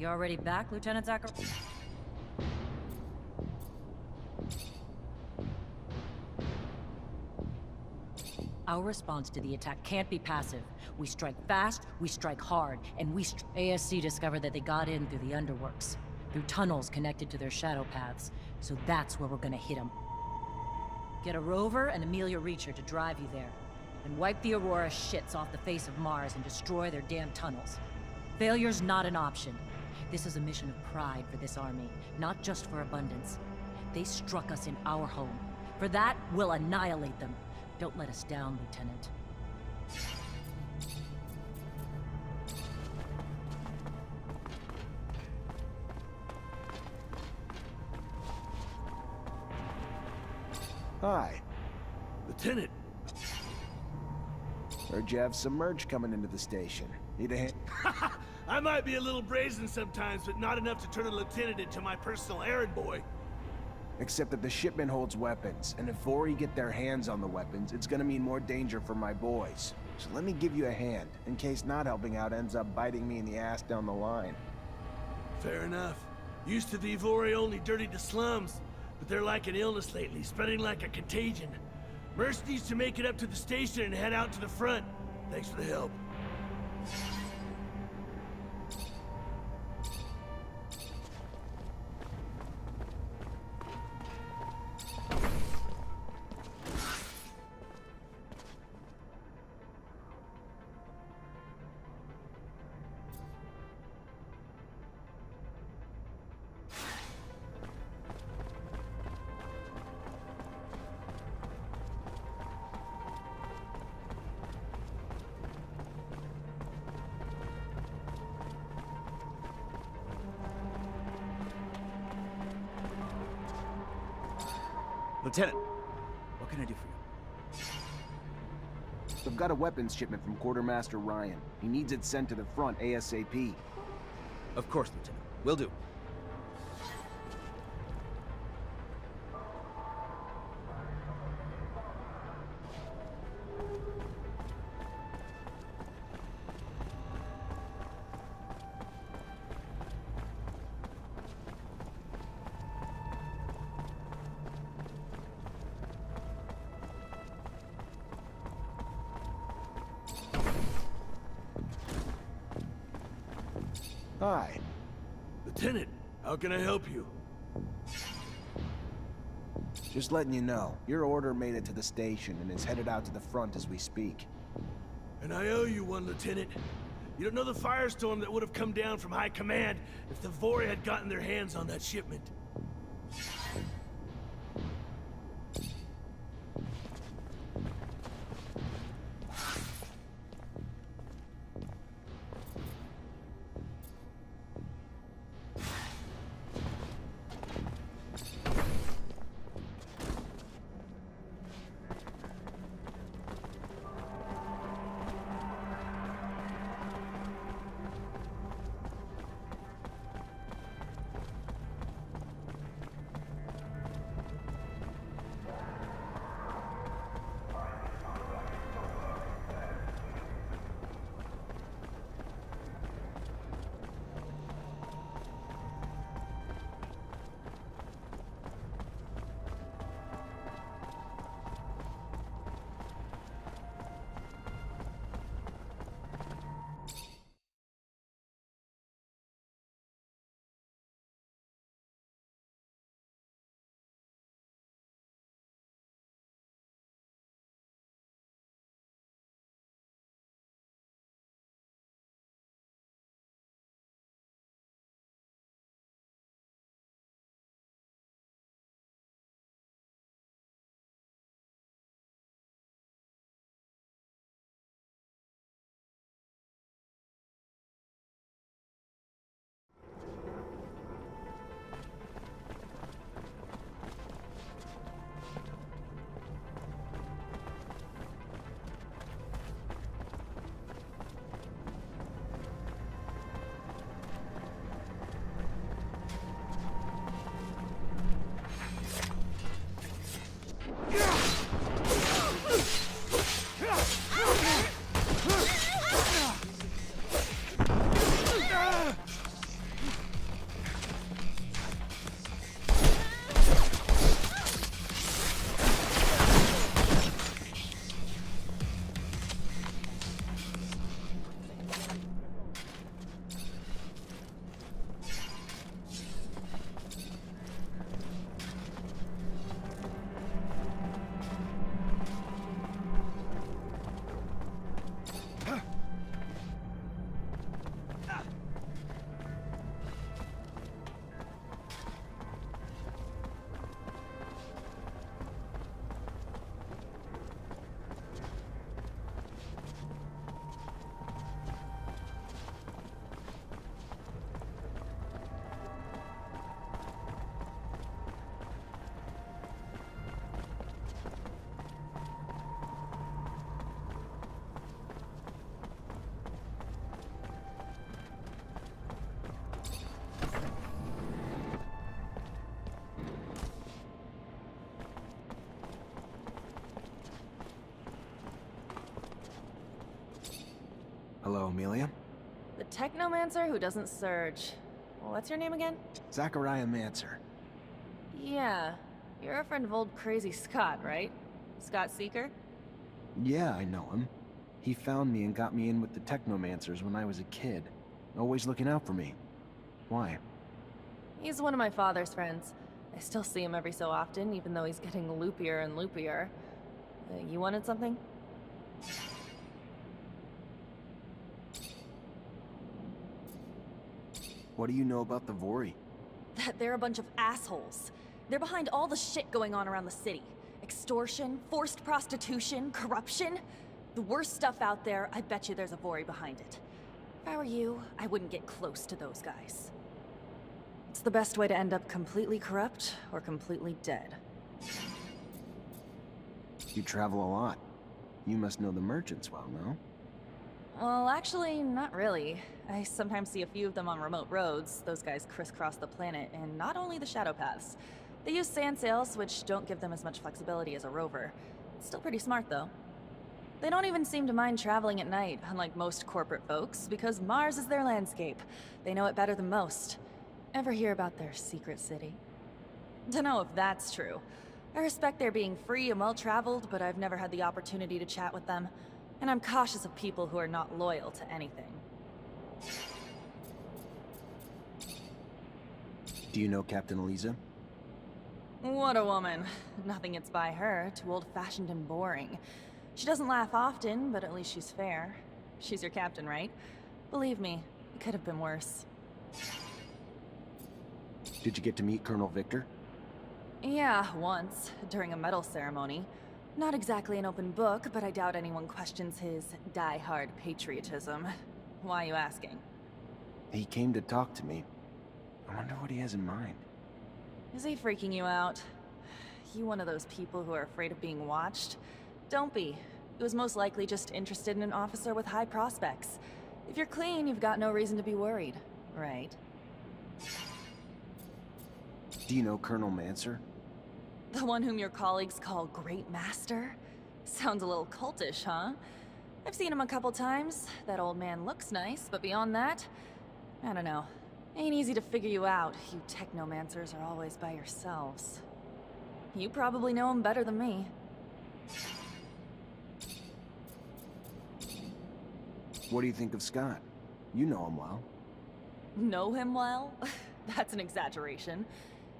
You already back, Lieutenant Zachary? Our response to the attack can't be passive. We strike fast, we strike hard, and ASC discovered that they got in through the underworks, through tunnels connected to their shadow paths, so that's where we're gonna hit them. Get a rover and Amelia Reacher to drive you there, and wipe the Aurora shits off the face of Mars and destroy their damn tunnels. Failure's not an option. This is a mission of pride for this army, not just for abundance. They struck us in our home. For that, we'll annihilate them. Don't let us down, Lieutenant. Hi. Lieutenant! Heard you have some merch coming into the station. Need a hand? I might be a little brazen sometimes, but not enough to turn a lieutenant into my personal errand boy. Except that the shipment holds weapons, and if Vori get their hands on the weapons, it's gonna mean more danger for my boys. So let me give you a hand, in case not helping out ends up biting me in the ass down the line. Fair enough. Used to be Vori only dirtied the slums, but they're like an illness lately, spreading like a contagion. Merce needs to make it up to the station and head out to the front. Thanks for the help. Lieutenant, what can I do for you? I've got a weapons shipment from Quartermaster Ryan. He needs it sent to the front ASAP. Of course, Lieutenant. Will do. Hi. Lieutenant, how can I help you? Just letting you know, your order made it to the station and is headed out to the front as we speak. And I owe you one, Lieutenant. You don't know the firestorm that would have come down from High Command if the Vori had gotten their hands on that shipment. Hello, Amelia? The Technomancer who doesn't surge. What's your name again? Zachariah Mancer. Yeah, you're a friend of old crazy Scott, right? Scott Seeker? Yeah, I know him. He found me and got me in with the Technomancers when I was a kid. Always looking out for me. Why? He's one of my father's friends. I still see him every so often, even though he's getting loopier and loopier. You wanted something? What do you know about the Vori? That they're a bunch of assholes. They're behind all the shit going on around the city. Extortion, forced prostitution, corruption. The worst stuff out there, I bet you there's a Vori behind it. If I were you, I wouldn't get close to those guys. It's the best way to end up completely corrupt or completely dead. You travel a lot. You must know the merchants well, no? Well, actually, not really. I sometimes see a few of them on remote roads. Those guys crisscross the planet, and not only the shadow paths. They use sand sails, which don't give them as much flexibility as a rover. It's still pretty smart, though. They don't even seem to mind traveling at night, unlike most corporate folks, because Mars is their landscape. They know it better than most. Ever hear about their secret city? Dunno if that's true. I respect their being free and well-traveled, but I've never had the opportunity to chat with them. And I'm cautious of people who are not loyal to anything. Do you know Captain Eliza? What a woman. Nothing gets by her, too old-fashioned and boring. She doesn't laugh often, but at least she's fair. She's your captain, right? Believe me, it could have been worse. Did you get to meet Colonel Victor? Yeah, once, during a medal ceremony. Not exactly an open book, but I doubt anyone questions his die-hard patriotism. Why are you asking? He came to talk to me. I wonder what he has in mind. Is he freaking you out? You one of those people who are afraid of being watched? Don't be. He was most likely just interested in an officer with high prospects. If you're clean, you've got no reason to be worried, right? Do you know Colonel Mancer? The one whom your colleagues call Great Master? Sounds a little cultish, huh? I've seen him a couple times. That old man looks nice, but beyond that, I don't know. Ain't easy to figure you out. You Technomancers are always by yourselves. You probably know him better than me. What do you think of Scott? You know him well. Know him well? That's an exaggeration.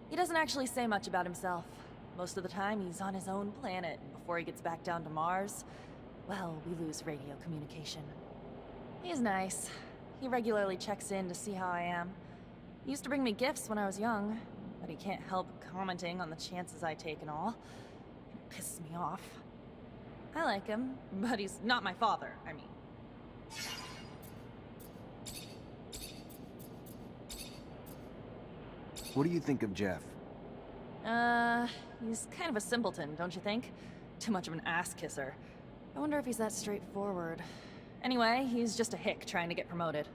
He doesn't actually say much about himself. Most of the time, he's on his own planet. Before he gets back down to Mars, well, we lose radio communication. He's nice. He regularly checks in to see how I am. He used to bring me gifts when I was young, but he can't help commenting on the chances I take and all. It pisses me off. I like him, but he's not my father, I mean. What do you think of Jeff? He's kind of a simpleton, don't you think? Too much of an ass-kisser. I wonder if he's that straightforward. Anyway, he's just a hick trying to get promoted.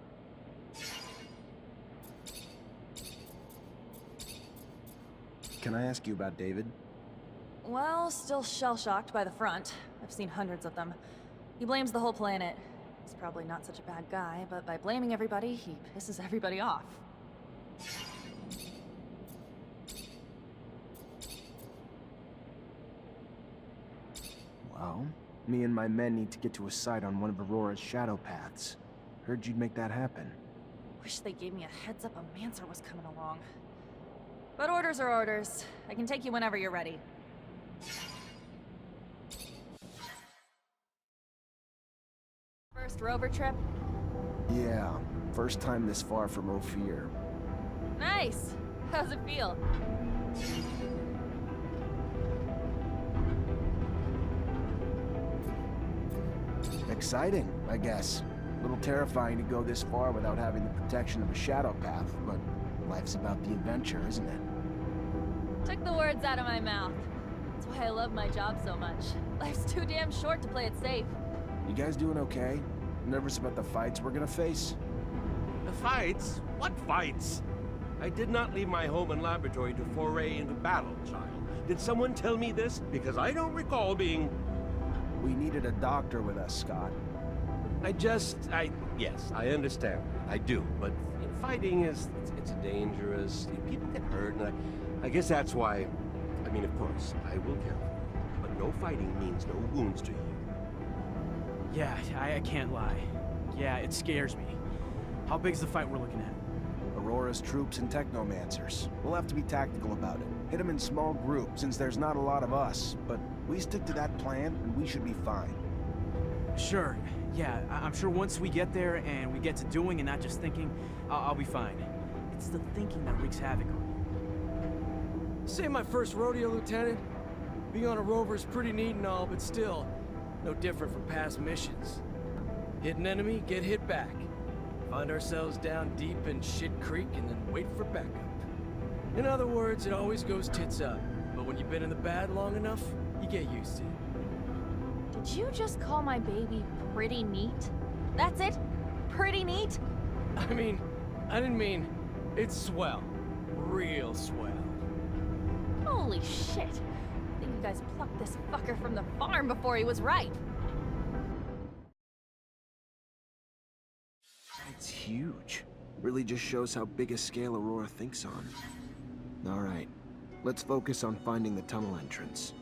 Can I ask you about David? Well, still shell-shocked by the front. I've seen hundreds of them. He blames the whole planet. He's probably not such a bad guy, but by blaming everybody, he pisses everybody off. Well, me and my men need to get to a site on one of Aurora's shadow paths. Heard you'd make that happen. Wish they gave me a heads up a Mancer was coming along. But orders are orders. I can take you whenever you're ready. First rover trip? Yeah, first time this far from Ophir. Nice! How's it feel? Exciting, I guess. A little terrifying to go this far without having the protection of a shadow path, but life's about the adventure, isn't it? Took the words out of my mouth. That's why I love my job so much. Life's too damn short to play it safe. You guys doing okay? Nervous about the fights we're gonna face? The fights? What fights? I did not leave my home and laboratory to foray into battle, child. Did someone tell me this? Because I don't recall being... We needed a doctor with us, Scott. Yes, I understand. I do, but fighting it's dangerous. People get hurt, and I guess that's why. I mean, of course, I will care for you, but no fighting means no wounds to you. Yeah, I can't lie. Yeah, it scares me. How big's the fight we're looking at? Aurora's troops and Technomancers. We'll have to be tactical about it. Hit them in small groups, since there's not a lot of us. But we stick to that plan, and we should be fine. Sure. Yeah, I'm sure once we get there and we get to doing and not just thinking, I'll be fine. It's the thinking that wreaks havoc on you. This ain't my first rodeo, Lieutenant. Being on a rover is pretty neat and all, but still, no different from past missions. Hit an enemy, get hit back. Find ourselves down deep in Shit Creek and then wait for backup. In other words, it always goes tits up. But when you've been in the bad long enough, you get used to it. Did you just call my baby pretty neat? That's it? Pretty neat? I didn't mean, it's swell. Real swell. Holy shit. I think you guys plucked this fucker from the farm before he was ripe. It's huge. Really just shows how big a scale Aurora thinks on. Alright, let's focus on finding the tunnel entrance.